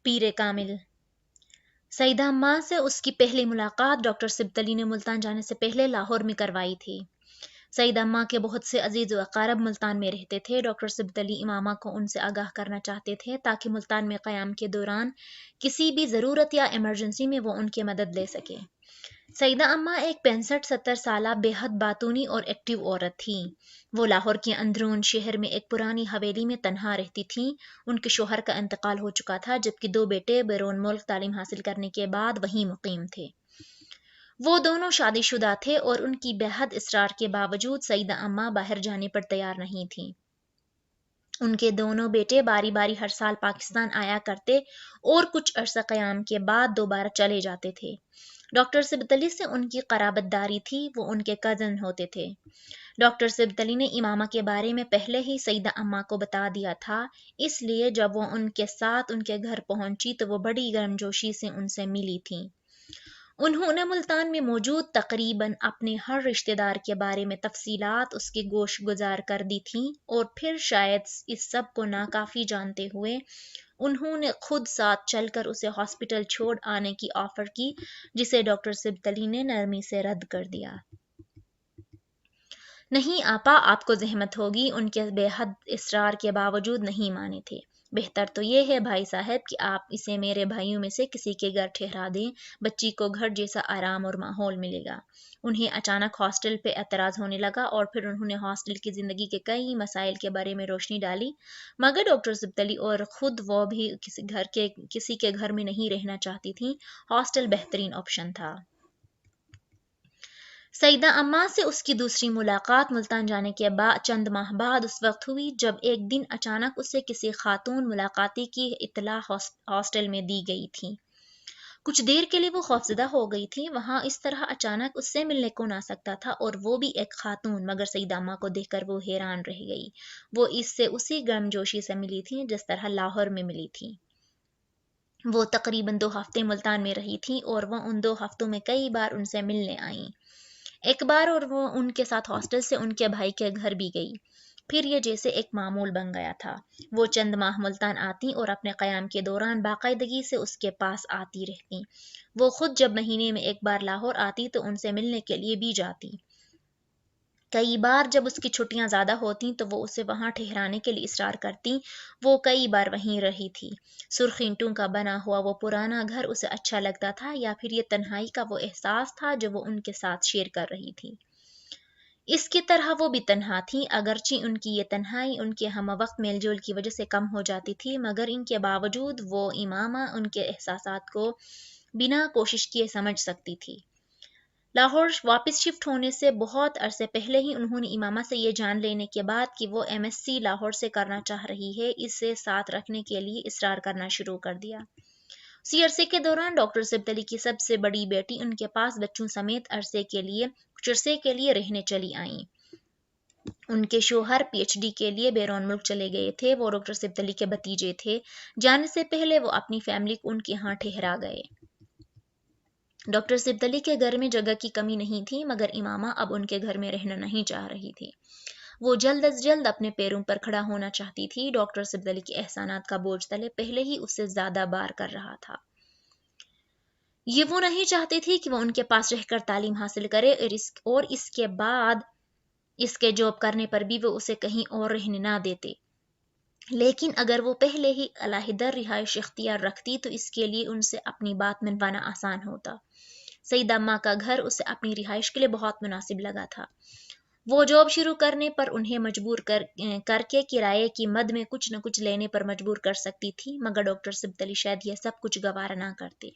پیر کامل۔ سیدہ اماں سے اس کی پہلی ملاقات ڈاکٹر سبت علی نے ملتان جانے سے پہلے لاہور میں کروائی تھی۔ سیدہ اماں کے بہت سے عزیز و اقارب ملتان میں رہتے تھے۔ ڈاکٹر سبت علی امامہ کو ان سے آگاہ کرنا چاہتے تھے تاکہ ملتان میں قیام کے دوران کسی بھی ضرورت یا ایمرجنسی میں وہ ان کی مدد لے سکے۔ سیدہ اماں ایک 65-70 سالہ بے حد باتونی اور ایکٹیو عورت تھیں۔ وہ لاہور کے اندرون شہر میں ایک پرانی حویلی میں تنہا رہتی تھیں۔ ان کے شوہر کا انتقال ہو چکا تھا، جبکہ 2 بیٹے بیرون ملک تعلیم حاصل کرنے کے بعد وہیں مقیم تھے۔ وہ دونوں شادی شدہ تھے اور ان کی بے حد اصرار کے باوجود سیدہ اماں باہر جانے پر تیار نہیں تھیں۔ ان کے دونوں بیٹے باری باری ہر سال پاکستان آیا کرتے اور کچھ عرصہ قیام کے بعد دوبارہ چلے جاتے تھے۔ ڈاکٹر سبت علی سے ان کی قرابت داری تھی، وہ ان کے کزن ہوتے تھے۔ ڈاکٹر سبت علی نے امامہ کے بارے میں پہلے ہی سیدہ اماں کو بتا دیا تھا، اس لیے جب وہ ان کے ساتھ ان کے گھر پہنچی تو وہ بڑی گرمجوشی سے ان سے ملی تھیں۔ انہوں نے ملتان میں موجود تقریباً اپنے ہر رشتہ دار کے بارے میں تفصیلات اس کی گوش گزار کر دی تھیں، اور پھر شاید اس سب کو ناکافی جانتے ہوئے انہوں نے خود ساتھ چل کر اسے ہاسپٹل چھوڑ آنے کی آفر کی، جسے ڈاکٹر سبت علی نے نرمی سے رد کر دیا۔ نہیں آپا، آپ کو زحمت ہوگی، ان کے بے حد اصرار کے باوجود نہیں مانے تھے۔ بہتر تو یہ ہے بھائی صاحب کہ آپ اسے میرے بھائیوں میں سے کسی کے گھر ٹھہرا دیں، بچی کو گھر جیسا آرام اور ماحول ملے گا۔ انہیں اچانک ہاسٹل پہ اعتراض ہونے لگا اور پھر انہوں نے ہاسٹل کی زندگی کے کئی مسائل کے بارے میں روشنی ڈالی، مگر ڈاکٹر سبت علی اور خود وہ بھی کسی کے گھر میں نہیں رہنا چاہتی تھیں۔ ہاسٹل بہترین آپشن تھا۔ سیدہ اماں سے اس کی دوسری ملاقات ملتان جانے کے چند ماہ بعد اس وقت ہوئی جب ایک دن اچانک اسے کسی خاتون ملاقاتی کی اطلاع ہاسٹل میں دی گئی تھی۔ کچھ دیر کے لیے وہ خوفزدہ ہو گئی تھی، وہاں اس طرح اچانک اس سے ملنے کون آ سکتا تھا، اور وہ بھی ایک خاتون، مگر سیدہ اماں کو دیکھ کر وہ حیران رہ گئی۔ وہ اس سے اسی گرمجوشی سے ملی تھی جس طرح لاہور میں ملی تھی۔ وہ تقریباً 2 ہفتے ملتان میں رہی تھی اور وہ ان 2 ہفتوں میں کئی بار ان سے ملنے آئیں۔ ایک بار اور وہ ان کے ساتھ ہاسٹل سے ان کے بھائی کے گھر بھی گئی۔ پھر یہ جیسے ایک معمول بن گیا تھا۔ وہ چند ماہ ملتان آتی اور اپنے قیام کے دوران باقاعدگی سے اس کے پاس آتی رہتی۔ وہ خود جب مہینے میں ایک بار لاہور آتی تو ان سے ملنے کے لیے بھی جاتی۔ کئی بار جب اس کی چھٹیاں زیادہ ہوتیں تو وہ اسے وہاں ٹھہرانے کے لیے اصرار کرتی۔ وہ کئی بار وہیں رہی تھی۔ سرخ اینٹوں کا بنا ہوا وہ پرانا گھر اسے اچھا لگتا تھا، یا پھر یہ تنہائی کا وہ احساس تھا جو وہ ان کے ساتھ شیئر کر رہی تھی۔ اس کی طرح وہ بھی تنہا تھی، اگرچہ ان کی یہ تنہائی ان کے ہم وقت میل جول کی وجہ سے کم ہو جاتی تھی، مگر ان کے باوجود وہ امامہ ان کے احساسات کو بنا کوشش کیے سمجھ سکتی تھی۔ لاہور واپس شفٹ ہونے سے بہت عرصے پہلے ہی انہوں نے امامہ سے یہ جان لینے کے بعد کہ وہ MSc لاہور سے کرنا چاہ رہی ہے، اسے ساتھ رکھنے کے لیے اصرار کرنا شروع کر دیا۔ اسی عرصے کے دوران ڈاکٹر سبت علی کی سب سے بڑی بیٹی ان کے پاس بچوں سمیت کچھ عرصے کے لیے رہنے چلی آئیں۔ ان کے شوہر PhD کے لیے بیرون ملک چلے گئے تھے۔ وہ ڈاکٹر سبت علی کے بھتیجے تھے۔ جانے سے پہلے وہ اپنی فیملی کو ان کے ہاں ٹھہرا گئے۔ ڈاکٹر سبت علی کے گھر میں جگہ کی کمی نہیں تھی، مگر امامہ اب ان کے گھر میں رہنا نہیں چاہ رہی تھی۔ وہ جلد از جلد اپنے پیروں پر کھڑا ہونا چاہتی تھی۔ ڈاکٹر سبت علی کے احسانات کا بوجھ تلے پہلے ہی اس سے زیادہ بار کر رہا تھا۔ یہ وہ نہیں چاہتی تھی کہ وہ ان کے پاس رہ کر تعلیم حاصل کرے، اور اس کے بعد اس کے جاب کرنے پر بھی وہ اسے کہیں اور رہنے نہ دیتے۔ لیکن اگر وہ پہلے ہی علیحدہ رہائش اختیار رکھتی تو اس کے لیے ان سے اپنی بات منوانا آسان ہوتا۔ سیدہ اماں کا گھر اسے اپنی رہائش کے لیے بہت مناسب لگا تھا۔ وہ جاب شروع کرنے پر انہیں مجبور کر کے کرائے کی مد میں کچھ نہ کچھ لینے پر مجبور کر سکتی تھی، مگر ڈاکٹر سبت علی شاید یہ سب کچھ گوارا نہ کرتے۔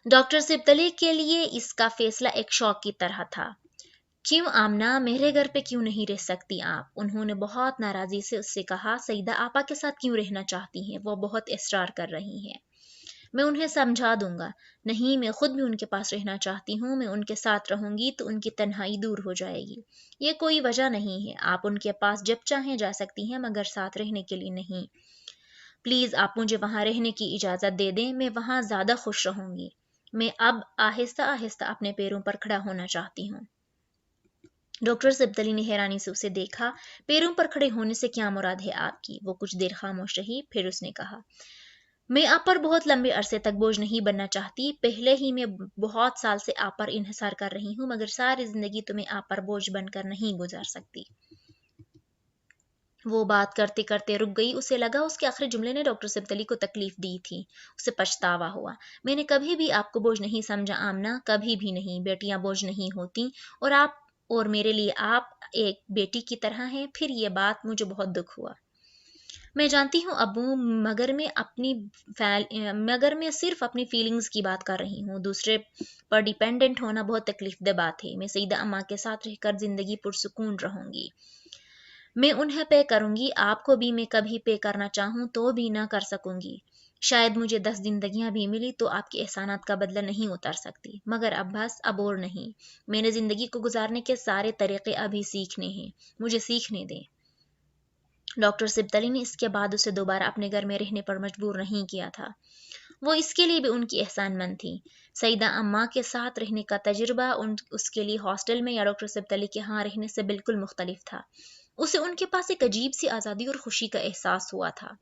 ڈاکٹر سبت علی کے لیے اس کا فیصلہ ایک شوق کی طرح تھا۔ کیوں آمنہ، میرے گھر پہ کیوں نہیں رہ سکتی آپ؟ انہوں نے بہت ناراضی سے اس سے کہا۔ سیدہ آپا کے ساتھ کیوں رہنا چاہتی ہیں؟ وہ بہت اصرار کر رہی ہیں۔ میں انہیں سمجھا دوں گا۔ نہیں، میں خود بھی ان کے پاس رہنا چاہتی ہوں۔ میں ان کے ساتھ رہوں گی تو ان کی تنہائی دور ہو جائے گی۔ یہ کوئی وجہ نہیں ہے، آپ ان کے پاس جب چاہیں جا سکتی ہیں، مگر ساتھ رہنے کے لیے نہیں۔ پلیز آپ مجھے وہاں رہنے کی اجازت دے دیں، میں وہاں زیادہ خوش رہوں گی۔ میں اب آہستہ آہستہ اپنے پیروں پر کھڑا ہونا چاہتی ہوں۔ डॉक्टर सिब्तली ने हैरानी से उसे देखा। पैरों पर खड़े होने से क्या मुराद है आपकी? वो कुछ देर खामोश रही, फिर उसने कहा, मैं आप पर बहुत लंबे अरसे तक बोझ नहीं बनना चाहती। पहले ही मैं बहुत साल से आप पर इन्हिसार कर रही हूँ, मगर सारी जिंदगी तो मैं आप पर बोझ बनकर नहीं गुजार सकती। वो बात करते करते रुक गई। उसे लगा उसके आखिरी जुमले ने डॉक्टर सिब्तली को तकलीफ दी थी। उसे पछतावा हुआ। मैंने कभी भी आपको बोझ नहीं समझा आमना, कभी भी नहीं। बेटियां बोझ नहीं होती, और आप और मेरे लिए आप एक बेटी की तरह हैं। फिर ये बात मुझे बहुत दुख हुआ। मैं जानती हूँ अब्बू, मगर मैं सिर्फ अपनी फीलिंग्स की बात कर रही हूँ। दूसरे पर डिपेंडेंट होना बहुत तकलीफ दह बात है। मैं सईदा अम्मा के साथ रहकर जिंदगी पुरसुकून रहूंगी। मैं उन्हें पे करूंगी, आपको भी मैं कभी पे करना चाहूं तो भी ना कर सकूंगी। शायद मुझे 10 जिंदगियां भी मिली तो आपके एहसानात का बदला नहीं उतार सकती, मगर अब बस, अब और नहीं। मैंने जिंदगी को गुजारने के सारे तरीके अभी सीखने हैं। मुझे सीखने दें। डॉक्टर सिब्तली ने इसके बाद उसे दोबारा अपने घर में रहने पर मजबूर नहीं किया था। वो इसके लिए भी उनकी एहसानमंद थी। सईदा अम्मा के साथ रहने का तजुर्बा उसके लिए हॉस्टल में या डॉक्टर सिब्तली के यहाँ रहने से बिल्कुल मुख्तलिफ था। उसे उनके पास एक अजीब सी आज़ादी और खुशी का एहसास हुआ था।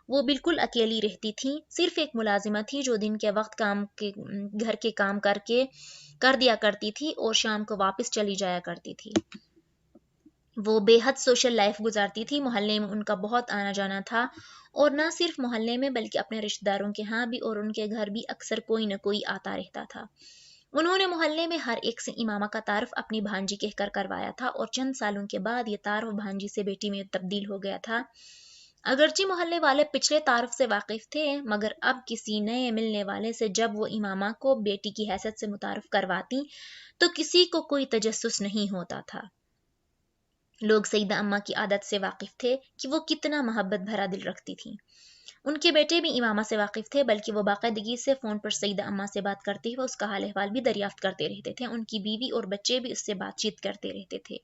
वो बिल्कुल अकेली रहती थी। सिर्फ एक मुलाजिमा थी जो दिन के वक्त घर के काम करके कर दिया करती थी और शाम को वापस चली जाया करती थी। वो बेहद सोशल लाइफ गुजारती थी। मोहल्ले में उनका बहुत आना जाना था, और न सिर्फ मोहल्ले में बल्कि अपने रिश्तेदारों के यहाँ भी, और उनके घर भी अक्सर कोई न कोई आता रहता था। उन्होंने मोहल्ले में हर एक से इमामा का तारुफ अपनी भांजी कहकर करवाया था, और चंद सालों के बाद ये तारुफ भांजी से बेटी में तब्दील हो गया था। अगरचे मोहल्ले वाले पिछले तारुफ से वाकिफ थे, मगर अब किसी नए मिलने वाले से जब वो इमामा को बेटी की हैसियत से मुतारफ करवाती तो किसी को कोई तजस्सुस नहीं होता था। लोग सईदा अम्मा की आदत से वाकिफ थे कि वो कितना मोहब्बत भरा दिल रखती थी। उनके बेटे भी इमामा से वाकिफ थे, बल्कि वो बाकायदगी से फ़ोन पर सईदा अम्मा से बात करते हुए उसका हाल अहवाल भी दरियाफ्त करते रहते थे। उनकी बीवी और बच्चे भी उससे बातचीत करते रहते थे।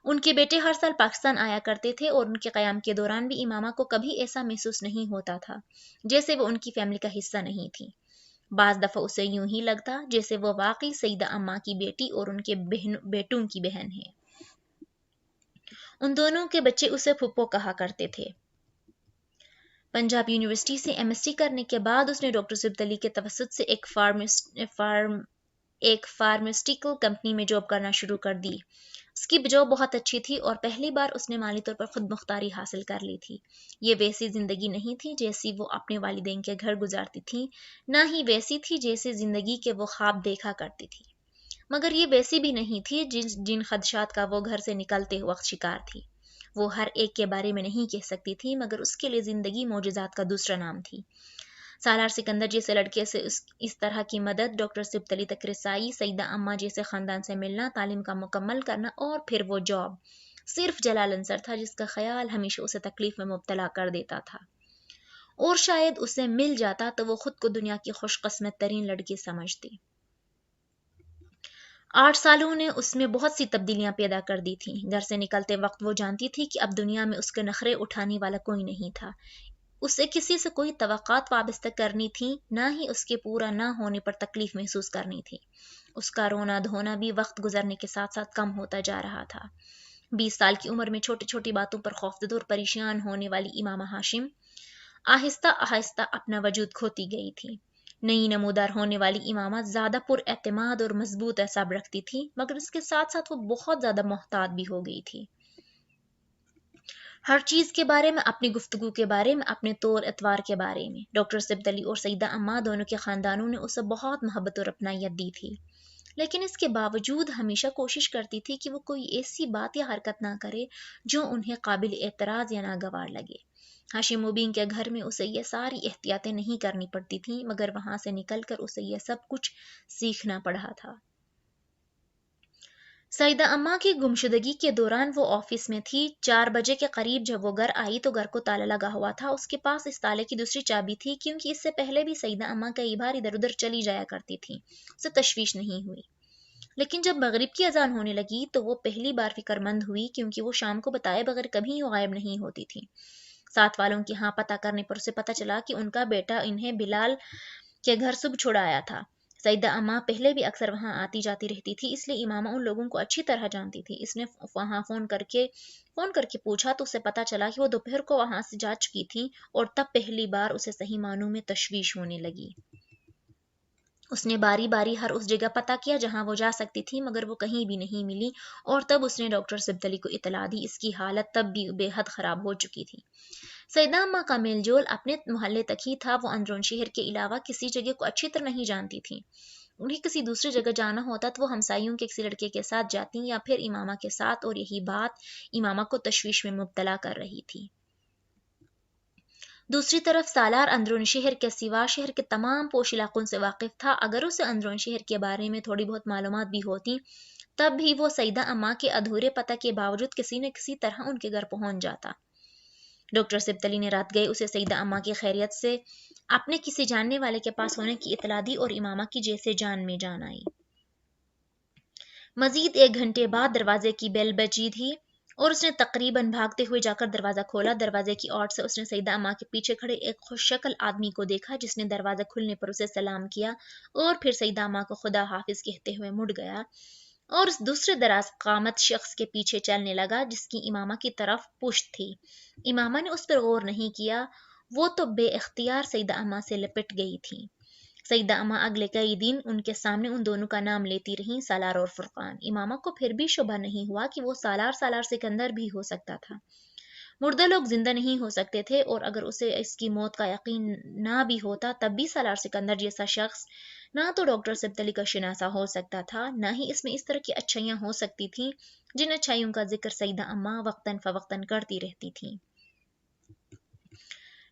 उनके बेटे हर साल पाकिस्तान आया करते थे, और उनके क़याम के दौरान भी इमामा को कभी ऐसा महसूस नहीं होता था जैसे वो उनकी फैमिली का हिस्सा नहीं थी। बाज़ दफ़ा उसे यूं ही लगता जैसे वो वाकई सईदा अम्मा की बेटी और उनके बेटों की बहन है। उन दोनों के बच्चे उसे फुप्पो कहा करते थे। पंजाब यूनिवर्सिटी से एमएससी करने के बाद उसने डॉक्टर सिब्तली के तवसत से एक फार्मास्यूटिकल कंपनी में जॉब करना शुरू कर दी। उसकी जॉब बहुत अच्छी थी, और पहली बार उसने माली तौर पर खुद मुख्तारी हासिल कर ली थी। ये वैसी ज़िंदगी नहीं थी जैसी वो अपने वालिदैन के घर गुजारती थी, ना ही वैसी थी जैसी ज़िंदगी के वो ख्वाब देखा करती थी। मगर ये वैसी भी नहीं थी जिन खदशात का वो घर से निकलते वक्त शिकार थी। वो हर एक के बारे में नहीं कह सकती थी, मगर उसके लिए ज़िंदगी मोजज़ात का दूसरा नाम थी। सालार सिकंदर जैसे लड़के से इस तरह की मदद, डॉक्टर सिब्तली तक रसाई, सईदा अम्मा जैसे ख़ानदान से मिलना, तालीम का मुकम्मल करना, और फिर वो जॉब, सिर्फ जलाल अंसर था जिसका ख्याल हमेशा उसे तकलीफ में मुब्तला कर देता था। और शायद उसे मिल जाता तो वो खुद को दुनिया की खुशकिस्मत तरीन लड़की समझती। 8 सालों ने उसमें बहुत सी तब्दीलियां पैदा कर दी थीं। घर से निकलते वक्त वो जानती थी कि अब दुनिया में उसके नखरे उठाने वाला कोई नहीं था। उसे किसी से कोई तवक्कात वाबस्ता करनी थी, ना ही उसके पूरा ना होने पर तकलीफ महसूस करनी थी। उसका रोना धोना भी वक्त गुजरने के साथ साथ कम होता जा रहा था। 20 साल की उम्र में छोटी छोटी बातों पर खौफजदा और परेशान होने वाली इमामा हाशिम आहिस्ता आहिस्ता अपना वजूद खोती गई थी। नई नमूदार होने वाली इमामा ज़्यादा पुरएतमाद और मजबूत एसाब रखती थी, मगर इसके साथ साथ वो बहुत ज़्यादा मोहतात भी हो गई थी। हर चीज़ के बारे में, अपनी गुफ्तगू के बारे में, अपने तौर एतवार के बारे में। डॉक्टर सिब्तली और सईदा अम्मा दोनों के ख़ानदानों ने उसे बहुत मोहब्बत और अपनायत दी थी, लेकिन इसके बावजूद हमेशा कोशिश करती थी कि वो कोई ऐसी बात या हरकत ना करे जो उन्हें काबिल एतराज़ या नागवार लगे। हाशिम मुबीन के घर में उसे ये सारी एहतियातें नहीं करनी पड़ती थीं, मगर वहाँ से निकलकर उसे यह सब कुछ सीखना पड़ा था। सईदा अम्मा की गुमशुदगी के दौरान वो ऑफिस में थी। 4 बजे के करीब जब वो घर आई तो घर को ताला लगा हुआ था। उसके पास इस ताले की दूसरी चाबी थी, क्योंकि इससे पहले भी सईदा अम्मा कई बार इधर उधर चली जाया करती थी। उसे तशवीश नहीं हुई। लेकिन जब मगरिब की अजान होने लगी तो वो पहली बार फिक्रमंद हुई, क्योंकि वो शाम को बताए बगैर कभी यूँ गायब नहीं होती थी। साथ वालों के यहाँ पता करने पर उसे पता चला कि उनका बेटा इन्हें बिलाल के घर सुबह छुड़ाया था। सईदा अम्मा पहले भी अक्सर वहां आती जाती रहती थी, इसलिए इमामा उन लोगों को अच्छी तरह जानती थी। इसने वहां फोन करके पूछा तो उसे पता चला कि वो दोपहर को वहां से जा चुकी थी, और तब पहली बार उसे सही मानों में तशवीश होने लगी। उसने बारी बारी हर उस जगह पता किया जहां वो जा सकती थी, मगर वो कहीं भी नहीं मिली, और तब उसने डॉक्टर सिब्दली को इतला दी। इसकी हालत तब भी बेहद खराब हो चुकी थी। सईदा अम्मा का मेलजोल अपने मोहल्ले तक ही था, वो अंदरून शहर के अलावा किसी जगह को अच्छी तरह नहीं जानती थी। उन्हें किसी दूसरी जगह जाना होता तो वो हमसाइयों के किसी लड़के के साथ जाती या फिर इमामा के साथ, और यही बात इमामा को तशवीश में मुब्तला कर रही थी। दूसरी तरफ सालार अंदरून शहर के सिवा शहर के तमाम पोश इलाकों से वाकिफ था। अगर उसे अंदरून शहर के बारे में थोड़ी बहुत मालूमात भी होती, तब भी वो सईदा अम्मा के अधूरे पता के बावजूद किसी न किसी तरह उनके घर पहुंच जाता। डॉक्टर सिब्तली ने रात गए उसे सईदा अम्मा की खैरियत से अपने किसी जानने वाले के पास होने की इतला दी, और इमामा की जैसे जान में जान आई। मजीद 1 घंटे बाद दरवाजे की बेल बजी थी, और उसने तकरीबन भागते हुए जाकर दरवाजा खोला। दरवाजे की ओर से उसने सईदा अम्मा के पीछे खड़े एक खुशशक्ल आदमी को देखा, जिसने दरवाजा खुलने पर उसे सलाम किया, और फिर सईदा अम्मा को खुदा हाफिज कहते हुए मुड़ गया, और उस दूसरे दराज कामत शख्स के पीछे चलने लगा, जिसकी इमामा की तरफ पुश्त थी। इमामा ने उस पर गौर नहीं किया, वो तो बेइख्तियार सईदा अम्मा से लिपट गई थी। सईदा अम्मा अगले कई दिन उनके सामने उन दोनों का नाम लेती रहीं, सालार और फुरकान। इमामा को फिर भी शुबा नहीं हुआ कि वो सालार सिकंदर भी हो सकता था। मुर्दा लोग जिंदा नहीं हो सकते थे, और अगर उसे इसकी मौत का यकीन ना भी होता, तब भी सालार सिकंदर जैसा शख्स ना तो डॉक्टर सिब्तली का शिनासा हो सकता था, ना ही इसमें इस तरह की अच्छाइयाँ हो सकती थीं जिन अच्छाइयों का जिक्र सईदा अम्मा वक्तन फवक्तन करती रहती थीं।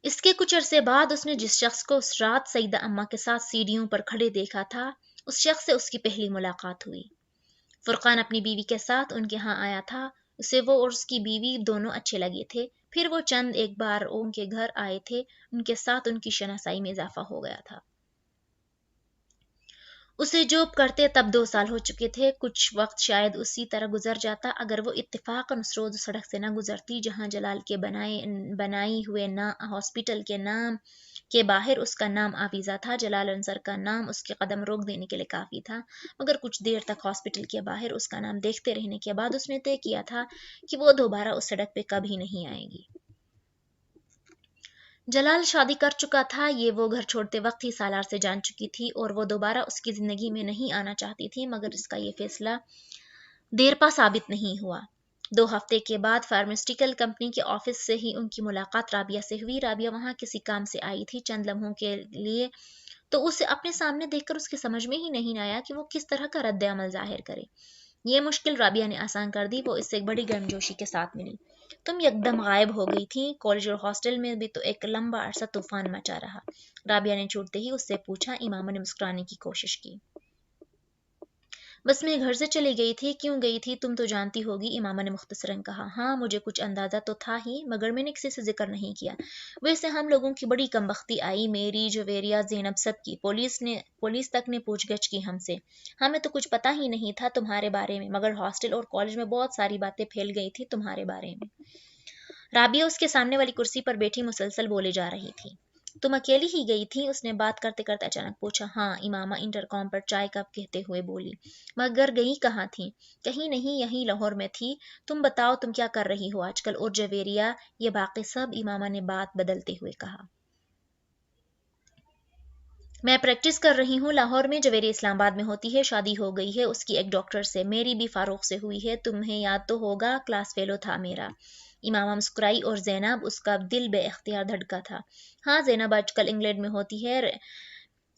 इसके कुछ अरसे बाद उसने जिस शख्स को उस रात सईदा अम्मा के साथ सीढ़ियों पर खड़े देखा था, उस शख्स से उसकी पहली मुलाकात हुई। फुरकान अपनी बीवी के साथ उनके यहाँ आया था। उसे वो और उसकी बीवी दोनों अच्छे लगे थे। फिर वो चंद एक बार उनके घर आए थे, उनके साथ उनकी शनासाई में इजाफा हो गया था। उसे जॉब करते तब 2 साल हो चुके थे। कुछ वक्त शायद उसी तरह गुजर जाता अगर वो इत्तेफाकन उस रोज सड़क से न गुजरती जहां जलाल के बनाई हुए ना हॉस्पिटल के नाम के बाहर उसका नाम आवीज़ा था। जलाल अंसर का नाम उसके कदम रोक देने के लिए काफ़ी था, मगर कुछ देर तक हॉस्पिटल के बाहर उसका नाम देखते रहने के बाद उसने तय किया था कि वो दोबारा उस सड़क पे कभी नहीं आएगी। जलाल शादी कर चुका था, ये वो घर छोड़ते वक्त ही सालार से जान चुकी थी, और वो दोबारा उसकी ज़िंदगी में नहीं आना चाहती थी, मगर इसका ये फैसला देरपा साबित नहीं हुआ। 2 हफ्ते के बाद फार्मास्यूटिकल कंपनी के ऑफिस से ही उनकी मुलाकात राबिया से हुई। राबिया वहाँ किसी काम से आई थी चंद लम्हों के लिए, तो उसे अपने सामने देखकर उसके समझ में ही नहीं आया कि वो किस तरह का रद्द अमल जाहिर करे। ये मुश्किल राबिया ने आसान कर दी। वो इससे एक बड़ी गर्मजोशी के साथ मिली। तुम एकदम गायब हो गई थी। कॉलेज और हॉस्टल में भी तो एक लंबा अरसा तूफान मचा रहा। राबिया ने छूटते ही उससे पूछा। इमामा ने मुस्कुराने की कोशिश की। बस मैं घर से चली गई थी। क्यों गई थी तुम तो जानती होगी, इमामा ने मुख्तसरन कहा। हाँ, मुझे कुछ अंदाज़ा तो था ही, मगर मैंने किसी से जिक्र नहीं किया। वैसे हम लोगों की बड़ी कमबख्ती आई, मेरी, जवेरिया, ज़ैनब, सब की। पुलिस तक ने पूछगछ की हमसे। हमें तो कुछ पता ही नहीं था तुम्हारे बारे में, मगर हॉस्टल और कॉलेज में बहुत सारी बातें फैल गई थी तुम्हारे बारे में। राबिया उसके सामने वाली कुर्सी पर बैठी मुसलसल बोले जा रही थी। तुम अकेली ही गई थी? उसने बात करते करते अचानक पूछा। हाँ, इमामा इंटरकॉम पर चाय कप कहते हुए बोली। मगर गई कहाँ थी? कहीं नहीं, यहीं लाहौर में थी। तुम बताओ, तुम क्या कर रही हो आजकल? और जवेरिया, ये बाकी सब? इमामा ने बात बदलते हुए कहा। मैं प्रैक्टिस कर रही हूँ लाहौर में। जवेरिया इस्लामाबाद में होती है, शादी हो गई है उसकी एक डॉक्टर से। मेरी भी फारूक से हुई है, तुम्हें याद तो होगा, क्लास फेलो था मेरा। इमामा मुस्कुराई और ज़ैनब, उसका दिल बेइख्तियार धड़का था। हाँ, ज़ैनब आजकल इंग्लैंड में होती है,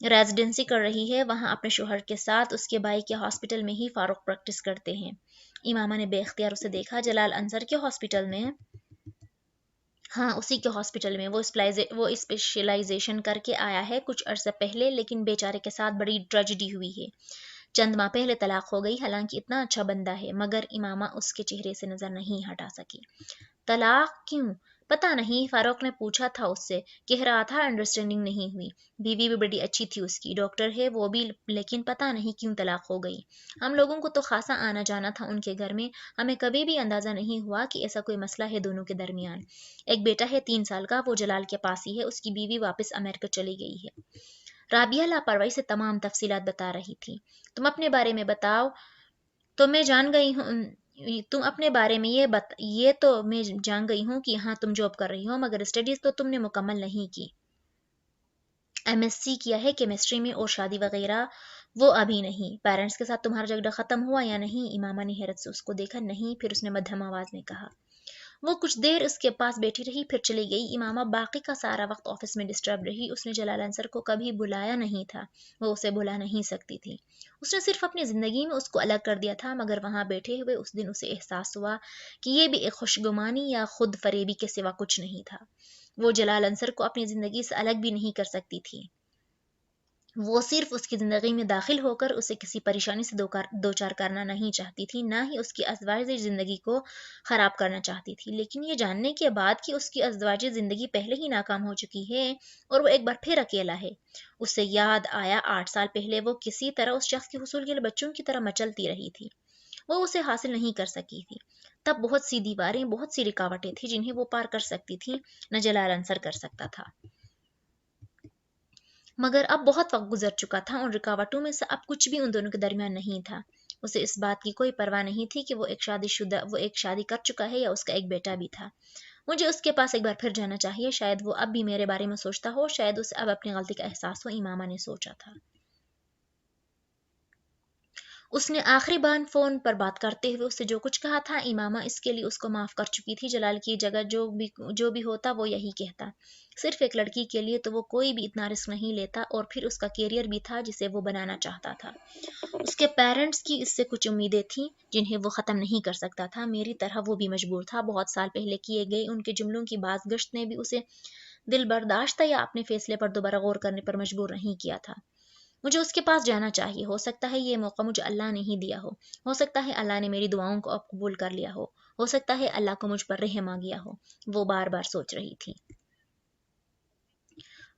रेजिडेंसी कर रही है वहाँ अपने शोहर के साथ। उसके भाई के हॉस्पिटल में ही फारूक प्रैक्टिस करते हैं। इमामा ने बेइख्तियार उसे देखा। जलाल अंसर के हॉस्पिटल में? हाँ, उसी के हॉस्पिटल में। वो स्पेशलाइजेशन करके आया है कुछ अरसा पहले, लेकिन बेचारे के साथ बड़ी ट्रेजेडी हुई है। चंद माह पहले तलाक हो गई। हालांकि इतना अच्छा बंदा है, मगर इमामा उसके चेहरे से नजर नहीं हटा सकी। तलाक क्यों? पता नहीं, फारूक ने पूछा था उससे। कह रहा था अंडरस्टैंडिंग नहीं हुई। बीवी भी बड़ी अच्छी थी उसकी, डॉक्टर है वो भी, लेकिन पता नहीं क्यों तलाक हो गई। हम लोगों को तो खासा आना जाना था उनके घर में, हमें कभी भी अंदाजा नहीं हुआ कि ऐसा कोई मसला है दोनों के दरमियान। एक बेटा है 3 साल का, वो जलाल के पास ही है। उसकी बीवी वापस अमेरिका चली गई है। رابعہ لاپرواہی سے تمام تفصیلات بتا رہی تھی۔ تم اپنے بارے میں بتاؤ، تو میں جان گئی ہوں تم اپنے بارے میں یہ تو میں جان گئی ہوں کہ یہاں تم جاب کر رہی ہو، مگر اسٹڈیز تو تم نے مکمل نہیں کی۔ MSc کیا ہے کیمسٹری میں، اور شادی وغیرہ وہ ابھی نہیں۔ پیرنٹس کے ساتھ تمہارا جھگڑا ختم ہوا یا نہیں؟ امامہ نے حیرت سے اس کو دیکھا۔ نہیں۔ پھر اس نے مدھم آواز میں کہا۔ وہ کچھ دیر اس کے پاس بیٹھی رہی، پھر چلی گئی۔ امامہ باقی کا سارا وقت آفس میں ڈسٹرب رہی۔ اس نے جلال انصر کو کبھی بلایا نہیں تھا، وہ اسے بلا نہیں سکتی تھی۔ اس نے صرف اپنی زندگی میں اس کو الگ کر دیا تھا، مگر وہاں بیٹھے ہوئے اس دن اسے احساس ہوا کہ یہ بھی ایک خوشگمانی یا خود فریبی کے سوا کچھ نہیں تھا۔ وہ جلال انصر کو اپنی زندگی سے الگ بھی نہیں کر سکتی تھی۔ وہ صرف اس کی زندگی میں داخل ہو کر اسے کسی پریشانی سے دوچار کرنا نہیں چاہتی تھی، نہ ہی اس کی ازدواجی زندگی کو خراب کرنا چاہتی تھی، لیکن یہ جاننے کے بعد کہ اس کی ازدواجی زندگی پہلے ہی ناکام ہو چکی ہے اور وہ ایک بار پھر اکیلا ہے، اسے یاد آیا 8 سال پہلے وہ کسی طرح اس شخص کے حصول کے لیے بچوں کی طرح مچلتی رہی تھی، وہ اسے حاصل نہیں کر سکی تھی۔ تب بہت سی دیواریں، بہت سی رکاوٹیں تھیں جنہیں وہ پار کر سکتی تھی، نہ جلال انصر کر سکتا تھا۔ مگر اب بہت وقت گزر چکا تھا، ان رکاوٹوں میں سے اب کچھ بھی ان دونوں کے درمیان نہیں تھا۔ اسے اس بات کی کوئی پرواہ نہیں تھی کہ وہ ایک شادی کر چکا ہے یا اس کا ایک بیٹا بھی تھا۔ مجھے اس کے پاس ایک بار پھر جانا چاہیے، شاید وہ اب بھی میرے بارے میں سوچتا ہو، شاید اسے اب اپنی غلطی کا احساس ہو، امامہ نے سوچا تھا۔ اس نے آخری بار فون پر بات کرتے ہوئے اسے جو کچھ کہا تھا، امامہ اس کے لیے اس کو معاف کر چکی تھی۔ جلال کی جگہ جو بھی ہوتا وہ یہی کہتا۔ صرف ایک لڑکی کے لیے تو وہ کوئی بھی اتنا رسک نہیں لیتا، اور پھر اس کا کیریئر بھی تھا جسے وہ بنانا چاہتا تھا۔ اس کے پیرنٹس کی اس سے کچھ امیدیں تھیں جنہیں وہ ختم نہیں کر سکتا تھا، میری طرح وہ بھی مجبور تھا۔ بہت سال پہلے کیے گئے ان کے جملوں کی بازگشت نے بھی اسے دل برداشتہ یا اپنے فیصلے پر دوبارہ غور کرنے پر مجبور نہیں کیا تھا۔ مجھے اس کے پاس جانا چاہیے، ہو سکتا ہے یہ موقع مجھے اللہ نے ہی دیا ہو سکتا ہے اللہ نے میری دعاؤں کو اب قبول کر لیا ہو سکتا ہے اللہ کو مجھ پر رحم آ گیا ہو، وہ بار بار سوچ رہی تھی۔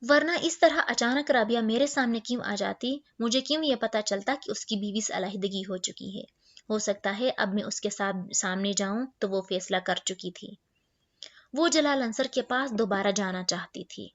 ورنہ اس طرح اچانک رابعہ میرے سامنے کیوں آ جاتی؟ مجھے کیوں یہ پتا چلتا کہ اس کی بیوی سے علیحدگی ہو چکی ہے؟ ہو سکتا ہے اب میں اس کے سامنے جاؤں تو وہ فیصلہ کر چکی تھی۔ وہ جلال انصر کے پاس دوبارہ جانا چاہتی تھی۔